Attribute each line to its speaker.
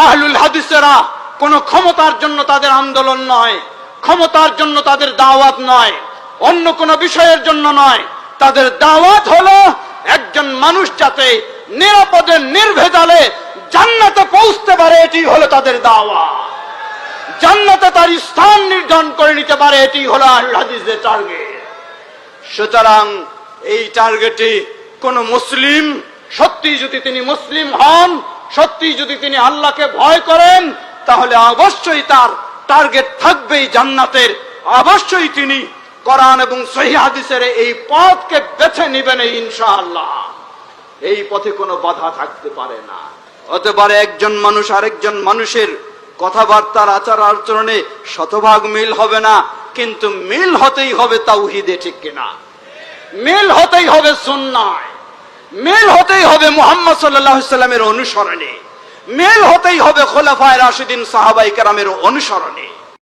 Speaker 1: আহলুল হাদিসেরা কোন ক্ষমতার জন্য তাদের আন্দোলন নয়, ক্ষমতার জন্য তাদের দাওয়াত নয়, অন্য কোন বিষয়ের জন্য নয়। তাদের দাওয়াত হলো একজন মানুষ যাতে নিরাপদে নির্ভেজালে জান্নাতে পৌঁছতে পারে, এটি হলো তাদের দাওয়াত। জান্নাতে তার স্থান নির্ধারণ করে নিতে পারে, এটি হলো আহলুল হাদিসের টার্গেট। সুতরাং এই টার্গেটে কোন মুসলিম সত্যি যদি তিনি মুসলিম হন, সত্যি যদি তিনি আল্লাহকে ভয় করেন, তাহলে অবশ্যই তার টার্গেট থাকবেই জান্নাতের। অবশ্যই তিনি কোরআন এবং সহিহ হাদিসের এই পথকে বেছে নেবেন ইনশাআল্লাহ। এই পথে কোনো বাধা থাকতে পারে না। হতে পারে একজন মানুষ আরেকজন মানুষের কথাবার্তার আচার আচরণে শতভাগ মিল হবে না, কিন্তু মিল হতেই হবে তাওহীদে, ঠিক কিনা? মিল হতেই হবে সুন্নায়, মিল হতেই হবে মুহাম্মদ সাল্লাল্লাহু আলাইহি ওয়াসাল্লামের অনুসরণে, মিল হতেই হবে খোলাফায়ে রাশিদিন সাহাবায়ে কেরামের অনুসরণে।